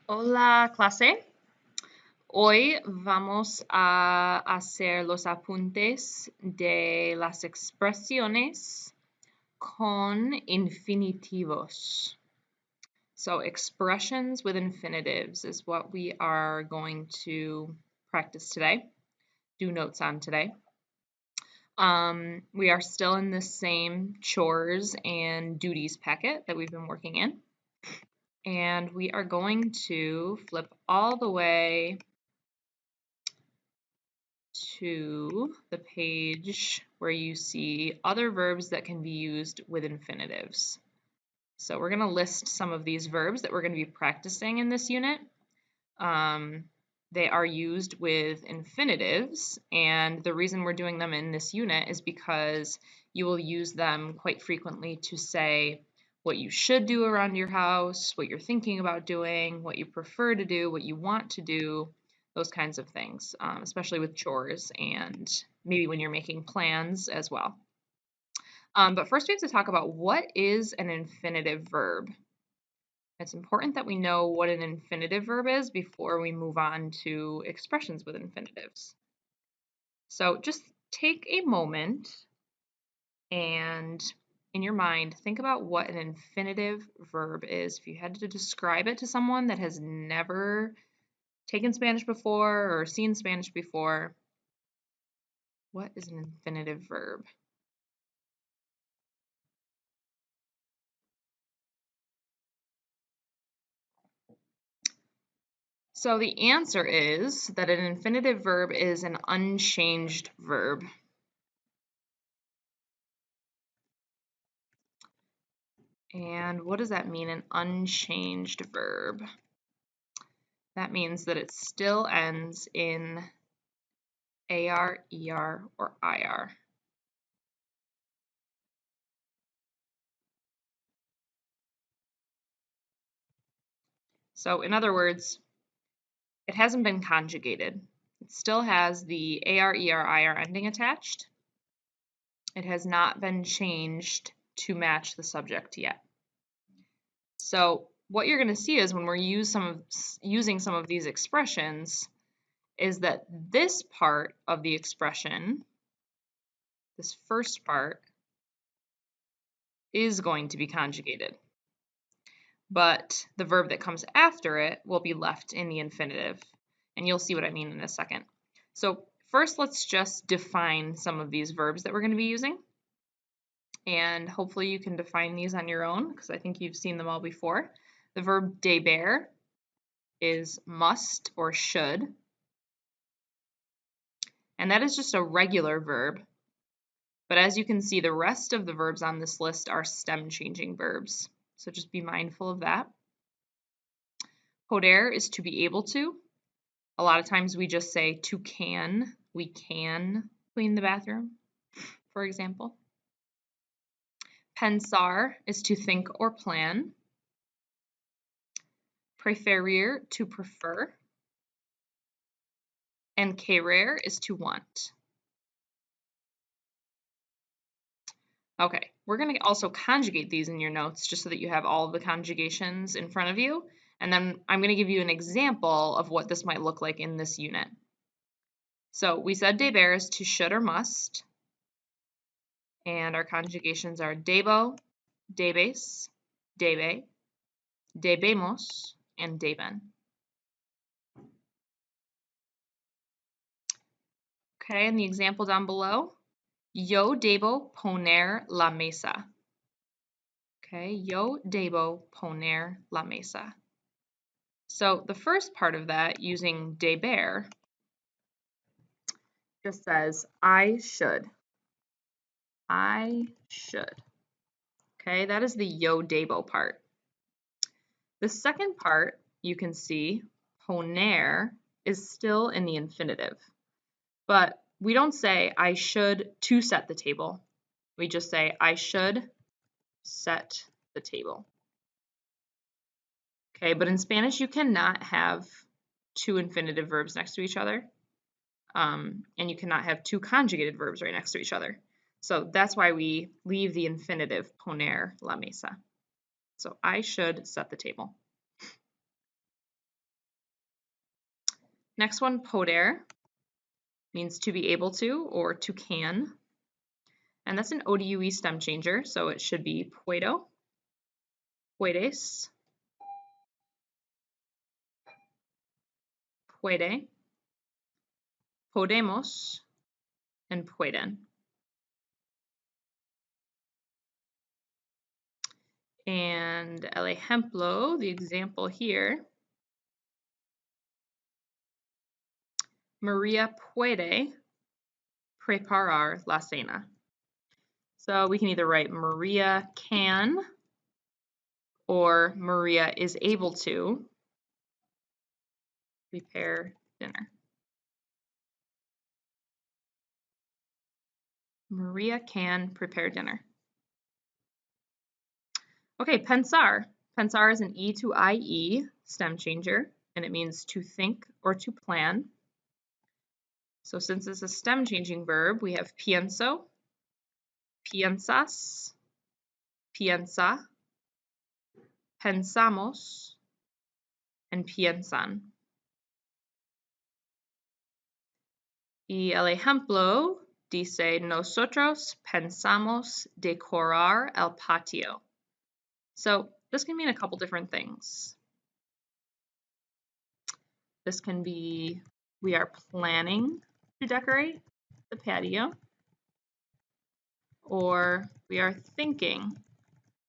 Hola, clase. Hoy vamos a hacer los apuntes de las expresiones con infinitivos. So expressions with infinitives is what we are going to practice today, do notes on today. We are still in the same chores and duties packet that we've been working in. And we are going to flip all the way to the page where you see other verbs that can be used with infinitives. So we're going to list some of these verbs that we're going to be practicing in this unit. They are used with infinitives, and the reason we're doing them in this unit is because you will use them quite frequently to say what you should do around your house, what you're thinking about doing, what you prefer to do, what you want to do, those kinds of things, especially with chores and maybe when you're making plans as well. But first we have to talk about what is an infinitive verb. It's important that we know what an infinitive verb is before we move on to expressions with infinitives. So just take a moment and in your mind, think about what an infinitive verb is. If you had to describe it to someone that has never taken Spanish before or seen Spanish before, what is an infinitive verb? So the answer is that an infinitive verb is an unchanged verb. And what does that mean, an unchanged verb? That means that it still ends in AR, ER, or IR. So in other words, it hasn't been conjugated. It still has the AR, ER, IR ending attached. It has not been changed to match the subject yet. So what you're going to see is when we're using some of these expressions is that this part of the expression, this first part, is going to be conjugated. But the verb that comes after it will be left in the infinitive. And you'll see what I mean in a second. So first, let's just define some of these verbs that we're going to be using. And hopefully you can define these on your own, because I think you've seen them all before. The verb deber is must or should. And that is just a regular verb. But as you can see, the rest of the verbs on this list are stem-changing verbs. So just be mindful of that. Poder is to be able to. A lot of times we just say to can. We can clean the bathroom, for example. Pensar is to think or plan. Preferir, to prefer. And querer is to want. Okay, we're going to also conjugate these in your notes just so that you have all of the conjugations in front of you. And then I'm going to give you an example of what this might look like in this unit. So we said deber is to should or must. And our conjugations are debo, debes, debe, debemos, and deben. Okay, and the example down below, yo debo poner la mesa. Okay, yo debo poner la mesa. So the first part of that, using deber, just says I should. I should. Okay, that is the yo debo part. The second part, you can see, poner, is still in the infinitive. But we don't say I should to set the table. We just say I should set the table. Okay, but in Spanish you cannot have two infinitive verbs next to each other. And you cannot have two conjugated verbs right next to each other. So that's why we leave the infinitive poner la mesa. So I should set the table. Next one, poder, means to be able to or to can. And that's an ODUE stem changer, so it should be puedo, puedes, puede, podemos, and pueden. And el ejemplo, the example here, Maria puede preparar la cena. So we can either write Maria can or Maria is able to prepare dinner. Maria can prepare dinner. Okay, pensar. Pensar is an E to IE stem changer, and it means to think or to plan. So since it's a stem changing verb, we have pienso, piensas, piensa, pensamos, and piensan. Y el ejemplo dice, nosotros pensamos decorar el patio. So this can mean a couple different things. This can be, we are planning to decorate the patio, or we are thinking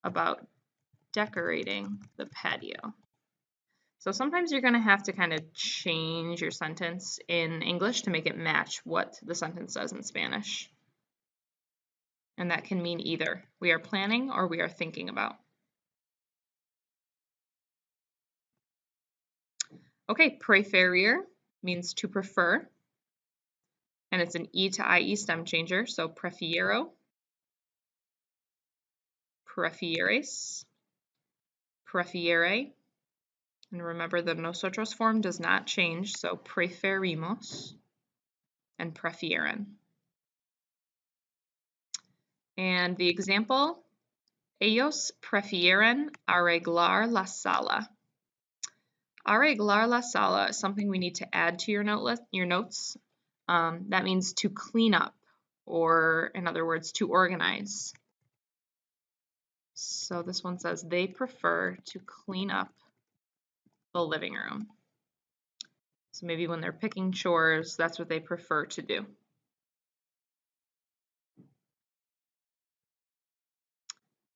about decorating the patio. So sometimes you're going to have to kind of change your sentence in English to make it match what the sentence says in Spanish. And that can mean either we are planning or we are thinking about. Okay, preferir means to prefer, and it's an E to IE stem changer, so prefiero, prefieres, prefiere, and remember the nosotros form does not change, so preferimos and prefieren. And the example, ellos prefieren arreglar la sala. Arreglar la sala is something we need to add to your notes. That means to clean up, or in other words, to organize. So this one says they prefer to clean up the living room. So maybe when they're picking chores, that's what they prefer to do.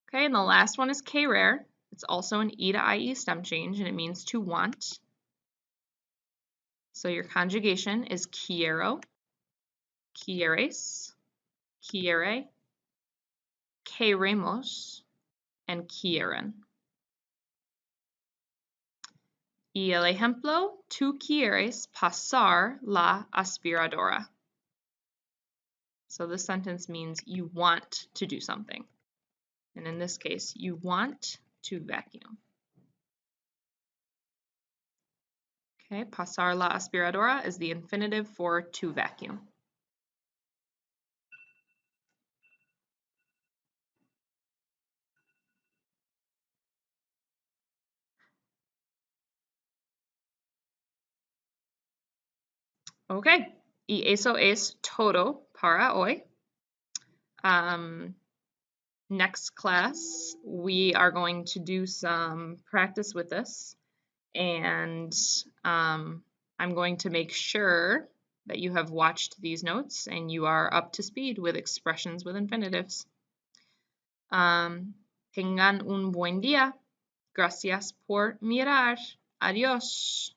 Okay, and the last one is querer. It's also an E to IE stem change, and it means to want. So your conjugation is quiero, quieres, quiere, queremos, and quieren. Y el ejemplo, tú quieres pasar la aspiradora. So this sentence means you want to do something. And in this case, you want to vacuum. Okay, pasar la aspiradora is the infinitive for to vacuum. Okay, y eso es todo para hoy. Next class, we are going to do some practice with this, and I'm going to make sure that you have watched these notes and you are up to speed with expressions with infinitives. Tengan un buen día. Gracias por mirar. Adiós.